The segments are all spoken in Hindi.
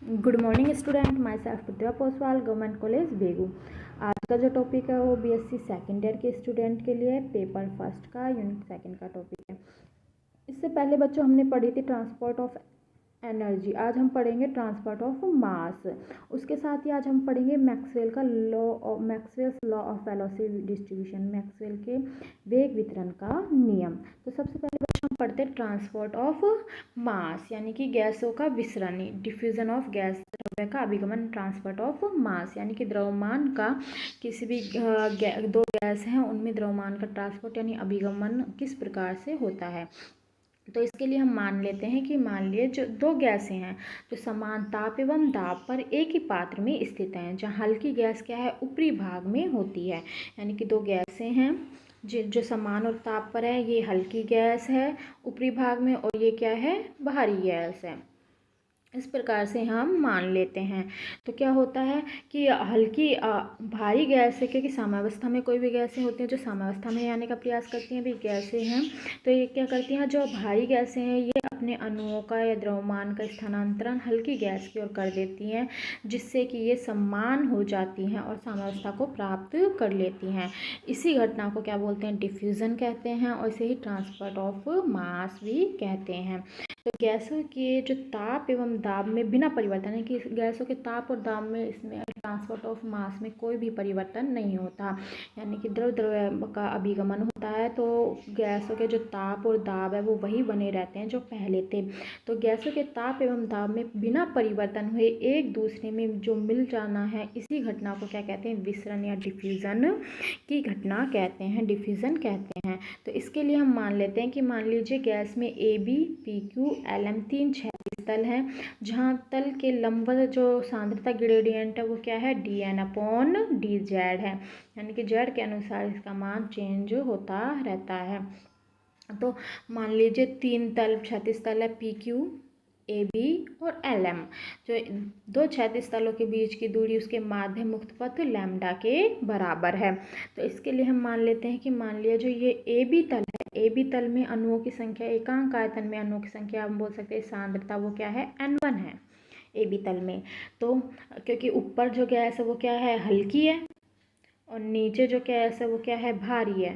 Good morning student, myself Pratibha Poswal, government college Begu. आज का जो टॉपिक है वो बीएससी सेकेंड ईयर के स्टूडेंट के लिए पेपर फर्स्ट का यूनिट सेकंड का टॉपिक है। इससे पहले बच्चों हमने पढ़ी थी ट्रांसपोर्ट ऑफ एनर्जी। आज हम पढ़ेंगे ट्रांसपोर्ट ऑफ मास। उसके साथ ही आज हम पढ़ेंगे Maxwell's law of velocity distribution, Maxwell के वेग वितरण का नियम। तो सबसे पहले बच्चों हम पढ़ते हैं ट्रांसपोर्ट ऑफ मास, यानी कि गैसों का विसरण, डिफ्यूजन ऑफ गैस, द्रव्य का अभिगमन। ट्रांसपोर्ट ऑफ मास यानी कि द्रव्यमान का, किसी भी दो गैस हैं उनमें द्रव्यमान का ट्रांसपोर्ट यानी अभिगमन किस प्रकार से होता है। तो इसके लिए हम मान लेते हैं कि मान लिए जो दो गैसें हैं जो समान ताप एवं दाब पर एक ही पात्र में स्थित हैं, जहाँ हल्की गैस क्या है ऊपरी भाग में होती है, यानी कि दो गैसें हैं जो समान और ताप पर है, ये हल्की गैस है ऊपरी भाग में और ये क्या है भारी गैस है। इस प्रकार से हम मान लेते हैं। तो क्या होता है कि हल्की भारी गैस है, क्योंकि साम्यावस्था में कोई भी गैसें होती हैं जो साम्यावस्था में आने का प्रयास करती हैं, भी गैसें हैं, तो ये क्या करती हैं, जो भारी गैसें हैं ये अपने अणुओं का या द्रव्यमान का स्थानांतरण हल्की गैस की ओर कर देती हैं, जिससे कि ये समान हो जाती हैं और साम्यावस्था को प्राप्त कर लेती हैं। इसी घटना को क्या बोलते हैं, डिफ्यूजन कहते हैं, और इसे ही ट्रांसपोर्ट ऑफ मास भी कहते हैं। तो गैसों के जो ताप एवं दाब में बिना परिवर्तन है कि गैसों के ताप और दाब में इसमें ट्रांसपोर्ट ऑफ मास में कोई भी परिवर्तन नहीं होता, यानी कि द्रव्य का अभिगमन होता है, तो गैसों के जो ताप और दाब है वो वही बने रहते हैं जो पहले थे। तो गैसों के ताप एवं दाब में बिना परिवर्तन हुए एक दूसरे में जो मिल जाना है, इसी घटना को क्या कहते हैं, विसरण या डिफ्यूजन की घटना कहते हैं, डिफ्यूजन कहते हैं। तो इसके लिए हम मान लेते हैं कि मान लीजिए गैस में A B P Q L M तीन क्षैतिज तल हैं, जहाँ तल के लंबवत जो सांद्रता ग्रेडियंट है वो क्या है, D N upon D Z है, यानी कि जेड के अनुसार इसका मान चेंज होता रहता है। तो मान लीजिए तीन तल क्षैतिज तल है पी क्यू ए बी और एल एम, जो दो क्षैतिज तलों के बीच की दूरी उसके माध्य मुक्त पथ लैम्डा के बराबर है। तो इसके लिए हम मान लेते हैं कि मान लिया जो ये ए बी तल है, ए बी तल में अणुओं की संख्या, एकांक आयतन में अणुओं की संख्या हम बोल सकते हैं सांद्रता, वो क्या है N1 है ए बी तल में। तो क्योंकि ऊपर जो गैस है वो क्या है हल्की है और नीचे जो गैस है वो क्या है भारी है,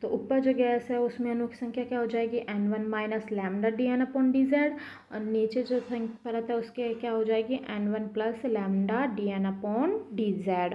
तो ऊपर जो गैस है उसमें अणु की संख्या क्या हो जाएगी N1 minus lambda D N upon D Z, और नीचे जो परत है उसके क्या हो जाएगी N1 plus lambda D N upon D Z.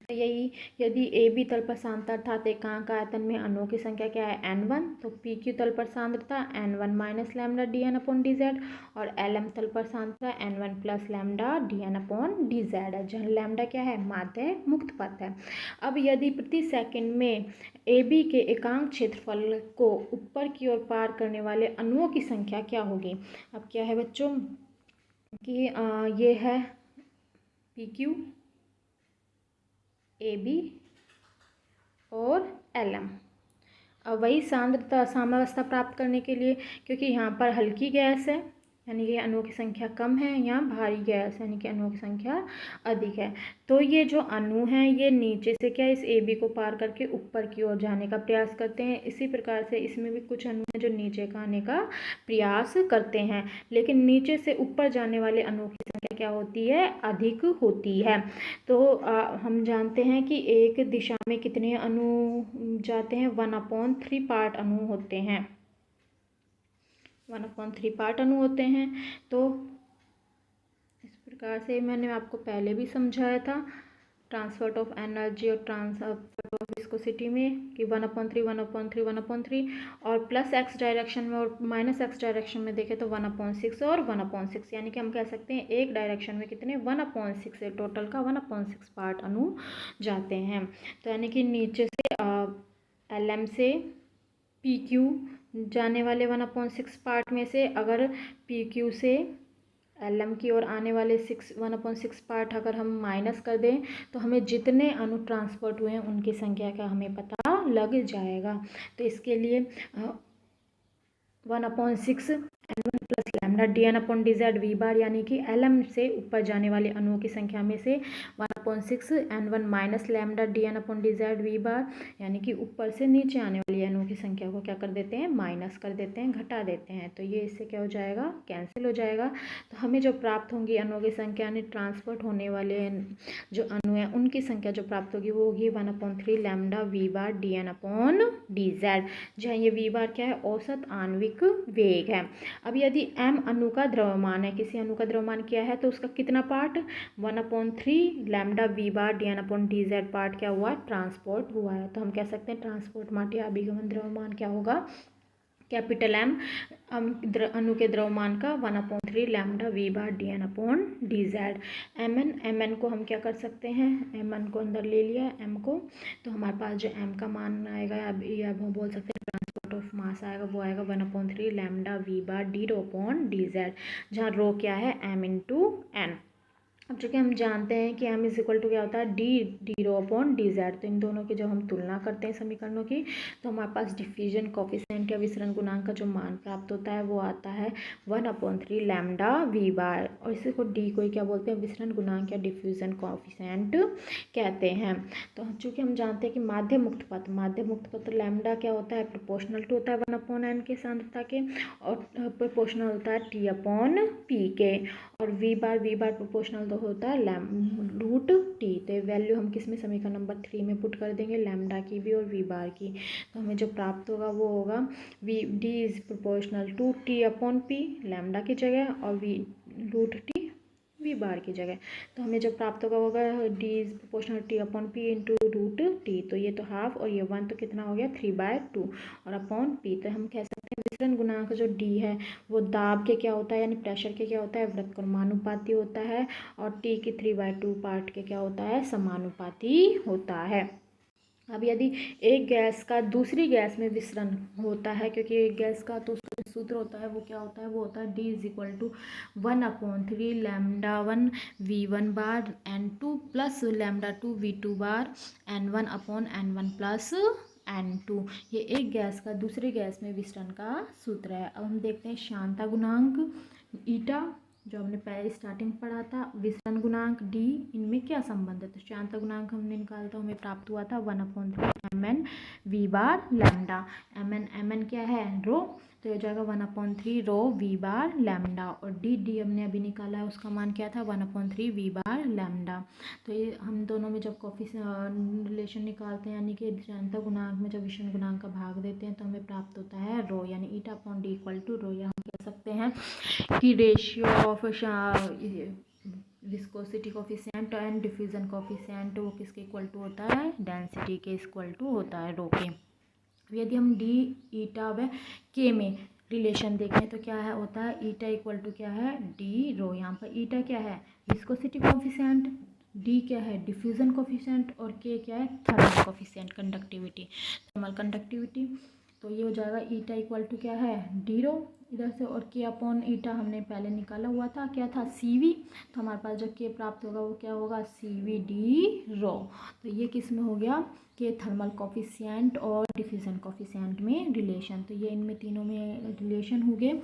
तो यही यदि ए बी तल पर सांद्रता अर्थात एकांक आयतन में अणुओं की संख्या क्या है N1, तो पी क्यू तल पर सांद्रता N1 minus lambda D N upon D Z, और एल एम तल पर सांद्रता N1 plus lambda D N upon D Z है, जहाँ लैम्डा क्या है माध्य मुक्त पथ है। अब यदि प्रति सेकंड में ए बी के एकांक क्षेत्रफल को ऊपर की ओर पार करने वाले अणुओं की संख्या क्या होगी। अब क्या है बच्चों कि ये है पी क्यू ए बी और एल एम। अब वही सांद्रता साम्यावस्था प्राप्त करने के लिए, क्योंकि यहाँ पर हल्की गैस है यानी कि अणुओं की संख्या कम है, यहाँ भारी गैस यानी कि अणुओं की संख्या अधिक है, तो ये जो अणु हैं ये नीचे से क्या इस ए बी को पार करके ऊपर की ओर जाने का प्रयास करते हैं। इसी प्रकार से इसमें भी कुछ अणु हैं जो नीचे का आने का प्रयास करते हैं, लेकिन नीचे से ऊपर जाने वाले अणुओं की संख्या क्या होती है अधिक होती है। तो हम जानते हैं कि एक दिशा में कितने अणु जाते हैं, 1/3 पार्ट अणु होते हैं, 1/3 पार्ट अणु होते हैं। तो इस प्रकार से मैंने आपको पहले भी समझाया था ट्रांसफर ऑफ एनर्जी और ट्रांसफर ऑफ विस्कोसिटी में कि 1/3 1/3 1/3, और प्लस एक्स डायरेक्शन में और माइनस एक्स डायरेक्शन में देखें तो 1/6 और 1/6, यानी कि हम कह सकते हैं एक डायरेक्शन में कितने 1/6 से टोटल का 1/6 पार्ट अणु जाते हैं। तो यानी कि नीचे से एल एम से पी क्यू जाने वाले 1/6 पार्ट में से अगर पी क्यू से एल एम की ओर आने वाले 1/6 पार्ट अगर हम माइनस कर दें तो हमें जितने अणु ट्रांसपोर्ट हुए हैं उनकी संख्या का हमें पता लग जाएगा। तो इसके लिए 1/6 N1 plus lambda D N upon D Z V bar, यानी कि LM से ऊपर जाने वाले अणुओं की संख्या में से 1/6 N1 minus lambda D N upon D Z V bar, यानी कि ऊपर से नीचे आने वाली अणुओं की संख्या को क्या कर देते हैं, माइनस कर देते हैं, घटा देते हैं। तो ये इससे क्या हो जाएगा, कैंसिल हो जाएगा। तो हमें जो प्राप्त होंगी अणुओं की संख्या, यानी ट्रांसपोर्ट होने वाले जो अणु हैं उनकी संख्या जो प्राप्त होगी वो होगी 1/3 lambda V bar D N upon D Z, जहाँ ये वी बार क्या है, औसत आणविक वेग है। अब यदि m अणु का द्रव्यमान है, किसी अणु का द्रव्यमान क्या है, तो उसका कितना part, 1/3 lambda V bar D N upon D Z part क्या हुआ, ट्रांसपोर्ट हुआ है। तो हम कह सकते हैं ट्रांसपोर्ट माटे अभिगमन द्रव्यमान क्या होगा, कैपिटल M अणु के द्रव्यमान का 1/3 lambda V bar D N upon D Z. mn को हम क्या कर सकते हैं, mn को अंदर ले लिया m को, तो हमारे पास जो m का मान आएगा, या हम बोल सकते हैं ट्रांसपोर्ट ऑफ मास आएगा, वो आएगा 1/3 lambda V bar D rho upon D Z, जहाँ रो क्या है, m इंटू n। अब चूँकि हम जानते हैं कि m इज इक्वल टू क्या होता है, D rho upon D Z, तो इन दोनों की जब हम तुलना करते हैं समीकरणों की, तो हमारे पास डिफ्यूजन कोफिशिएंट या विसरण गुणांक का जो मान प्राप्त होता है वो आता है 1/3 लैम्डा वी बार, और इसी को डी को क्या बोलते हैं, विसरण गुणांक या डिफ्यूजन कोफिशिएंट कहते हैं। तो चूँकि हम जानते हैं कि माध्य मुक्त पथ लैम्डा क्या होता है, प्रोपोर्शनल टू होता है 1/n के सांद्रता के, और प्रोपोर्शनल होता है T अपॉन पी के, और वी बार प्रोपोर्शनल तो होता है रूट टी। तो ये वैल्यू हम किस में, समीकरण नंबर 3 में पुट कर देंगे, लैम्डा की भी और वी बार की। तो हमें जो प्राप्त होगा वो होगा V D is proportional to T upon P, lambda की जगह, और V root T V bar की जगह। तो हमें जो प्राप्त होगा D is proportional T upon P into root T, तो ये तो हाफ और ये 1, तो कितना हो गया 3/2, और अपॉन पी। तो हम कह सकते हैं विसरण गुणांक जो डी है वो दाब के क्या होता है, यानी प्रेशर के क्या होता है, व्युत्क्रमानुपाती होता है, और टी की 3/2 पार्ट के क्या होता है, समानुपाती होता है। अब यदि एक गैस का दूसरी गैस में विसरण होता है, क्योंकि एक गैस का तो उसका जो सूत्र होता है वो क्या होता है, वो होता है D is equal to 1/3 lambda 1 V1 bar N2 plus lambda 2 V2 bar N1 upon N1 plus N2। ये एक गैस का दूसरी गैस में विसरण का सूत्र है। अब हम देखते हैं शांता गुणांक ईटा, जो हमने पहले स्टार्टिंग पढ़ा था, विसरण गुणांक डी, इनमें क्या संबंध है। तो शांता गुणांक हमने निकाला था, हमें प्राप्त हुआ था 1/3 mn V bar lambda. mn क्या है, रो, तो ये हो जाएगा 1/3 रो वी बार लैम्डा, और डी हमने अभी निकाला है, उसका मान क्या था 1/3 वी बार लैम्डा। तो ये हम दोनों में जब रिलेशन निकालते हैं, यानी कि शांता गुणांक में जब विसरण गुणांक का भाग देते हैं, तो हमें प्राप्त होता है रो, यानी eta upon D equal to rho, या हम कह सकते हैं कि ratio of viscosity coefficient and diffusion coefficient वो किसके इक्वल टू होता है, डेंसिटी के इक्वल टू होता है, रो के। यदि हम डी ईटा व के में रिलेशन देखें तो क्या है होता है, ईटा इक्वल टू क्या है, डी रो। यहाँ पर ईटा क्या है, विस्कोसिटी कोफिशिएंट, डी क्या है, डिफ्यूजन कोफिशिएंट, और के क्या है, thermal coefficient, conductivity, thermal conductivity. तो ये हो जाएगा ईटा इक्वल टू क्या है, डी रो इधर से, और के अपॉन ईटा हमने पहले निकाला हुआ था, क्या था, सीवी। तो हमारे पास जो के प्राप्त होगा वो क्या होगा, सीवी डी रो। तो ये किस में हो गया, के थर्मल कोफिशिएंट और डिफ्यूजन कोफिशिएंट में रिलेशन। तो ये इनमें तीनों में रिलेशन हो गए।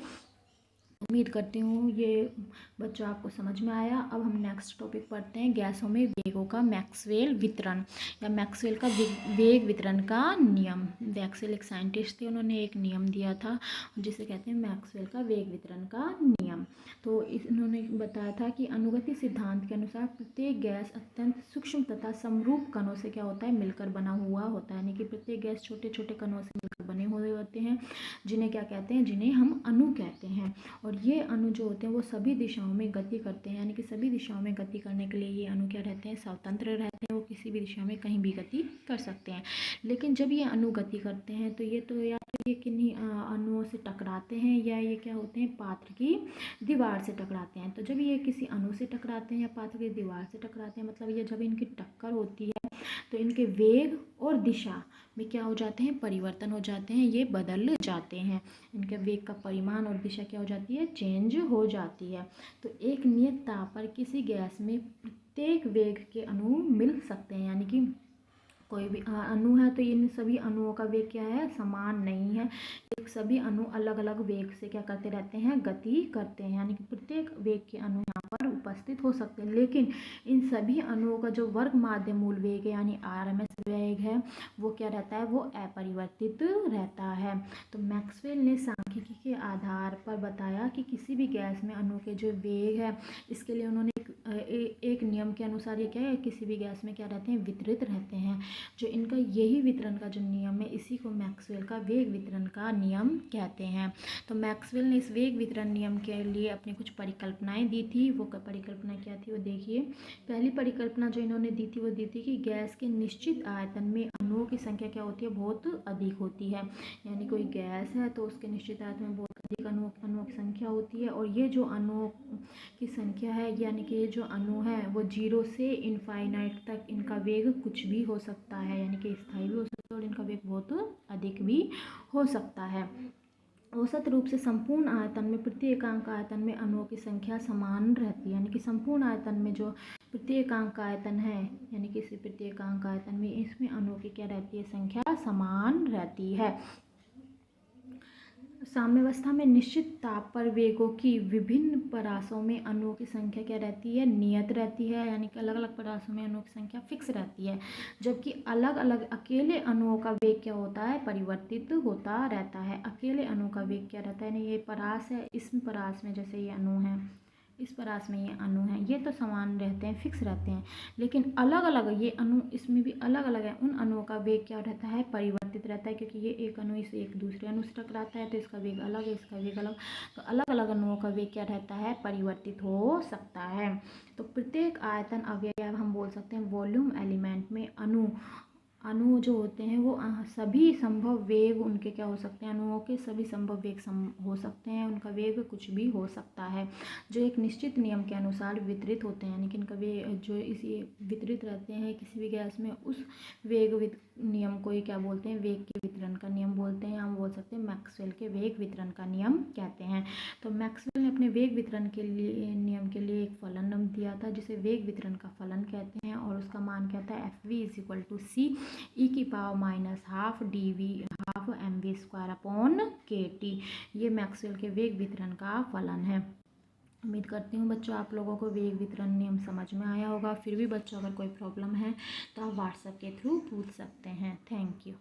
उम्मीद करती हूँ ये बच्चों आपको समझ में आया। अब हम नेक्स्ट टॉपिक पढ़ते हैं, गैसों में वेगों का मैक्सवेल वितरण, या मैक्सवेल का वेग वितरण का नियम। मैक्सवेल एक साइंटिस्ट थे, उन्होंने एक नियम दिया था जिसे कहते हैं मैक्सवेल का वेग वितरण का नियम। तो इन्होंने बताया था कि अनुगति सिद्धांत के अनुसार प्रत्येक गैस अत्यंत सूक्ष्म तथा समरूप कणों से क्या होता है, मिलकर बना हुआ होता है, यानी कि प्रत्येक गैस छोटे छोटे कणों से मिलकर बने हुए होते हैं, जिन्हें क्या कहते हैं, जिन्हें हम अणु कहते हैं। और ये अणु जो होते हैं वो सभी दिशाओं में गति करते हैं, यानी कि सभी दिशाओं में गति करने के लिए ये अणु क्या रहते हैं, स्वतंत्र रहते हैं, वो किसी भी दिशा में कहीं भी गति कर सकते हैं। लेकिन जब ये अणु गति करते हैं तो ये तो या तो ये किन्हीं अणुओं से टकराते हैं, या ये क्या होते हैं, पात्र की दीवार से टकराते हैं। तो जब ये किसी अणु से टकराते हैं या पात्र की दीवार से टकराते हैं, मतलब ये जब इनकी टक्कर होती है तो इनके वेग और दिशा में क्या हो जाते हैं, परिवर्तन हो जाते हैं, ये बदल जाते हैं। इनके वेग का परिमाण और दिशा क्या हो जाती है, चेंज हो जाती है। तो एक नियत ताप पर किसी गैस में प्रत्येक वेग के अणु मिल सकते हैं, यानी कि कोई भी अणु है तो इन सभी अणुओं का वेग क्या है, समान नहीं है। एक सभी अणु अलग अलग वेग से क्या करते रहते हैं, गति करते हैं, यानी कि प्रत्येक वेग के अणु यहाँ पर उपस्थित हो सकते हैं, लेकिन इन सभी अणुओं का जो वर्ग माध्य मूल वेग है यानी RMS वेग है वो क्या रहता है, वो अपरिवर्तित रहता है। तो मैक्सवेल ने सांख्यिकी के आधार पर बताया कि किसी भी गैस में अणु के जो वेग है इसके लिए उन्होंने एक नियम के अनुसार ये क्या है, किसी भी गैस में क्या रहते हैं, वितरित रहते हैं। जो इनका यही वितरण का जो नियम है इसी को मैक्सवेल का वेग वितरण का नियम कहते हैं। तो मैक्सवेल ने इस वेग वितरण नियम के लिए अपनी कुछ परिकल्पनाएं दी थी। वो परिकल्पना क्या थी वो देखिए। पहली परिकल्पना जो इन्होंने दी थी वो दी थी कि गैस के निश्चित आयतन में अणुओं की संख्या क्या होती है, बहुत अधिक होती है। यानी कोई गैस है तो उसके निश्चित आयतन में बहुत अधिक अणुओं की संख्या होती है, और ये जो अणुओं की संख्या है यानी कि ये जो अणु है वो 0 से इनफाइनाइट तक इनका वेग कुछ भी हो सकता है, यानी कि स्थायी भी हो सकता है और इनका वेग बहुत अधिक भी हो सकता है। औसत रूप से संपूर्ण आयतन में प्रत्येकांक आयतन में अणुओं की संख्या समान रहती है, यानी कि संपूर्ण आयतन में जो प्रत्येकांक आयतन है यानी कि इस प्रत्येकांक आयतन में इसमें अणुओं की क्या रहती है, संख्या समान रहती है। साम्यावस्था में निश्चित ताप पर वेगों की विभिन्न परासों में अणुओं की संख्या क्या रहती है, नियत रहती है, यानी कि अलग अलग परासों में अणुओं की संख्या फिक्स रहती है, जबकि अलग अलग अकेले अणुओं का वेग क्या होता है, परिवर्तित होता रहता है। अकेले अणु का वेग क्या रहता है, ये परास है, इस परास में जैसे ये अणु है, इस परास में ये अणु है, ये तो समान रहते हैं, फिक्स रहते हैं, लेकिन अलग अलग ये अणु इसमें भी अलग अलग है, उन अणुओं का वेग क्या रहता है, परिवर्तित रहता है, क्योंकि ये एक अणु इस एक दूसरे अणु से टकराता है तो इसका वेग अलग है, इसका वेग अलग, तो अलग अलग अणुओं का वेग क्या रहता है, परिवर्तित हो सकता है। तो प्रत्येक आयतन अवयव हम बोल सकते हैं वॉल्यूम एलिमेंट में अणु जो होते हैं वो सभी संभव वेग उनके क्या हो सकते हैं, अणुओं के सभी संभव वेग हो सकते हैं, उनका वेग कुछ भी हो सकता है, जो एक निश्चित नियम के अनुसार वितरित होते हैं, यानी कि इनका वेग जो इसी वितरित रहते हैं किसी भी गैस में, उस वेग नियम को ही क्या बोलते हैं, वेग के वितरण का नियम बोलते हैं, हम बोल सकते हैं मैक्सवेल के वेग वितरण का नियम कहते हैं। तो मैक्सवेल ने अपने वेग वितरण के लिए नियम के लिए एक फलन दिया था जिसे वेग वितरण का फलन कहते हैं, और उसका मान क्या था, Fv = c e⁻½ dv ½ mv²/kT। ये मैक्सवेल के वेग वितरण का फलन है। उम्मीद करती हूँ बच्चों आप लोगों को वेग वितरण नियम समझ में आया होगा। फिर भी बच्चों अगर कोई प्रॉब्लम है तो आप व्हाट्सएप के थ्रू पूछ सकते हैं। Thank you.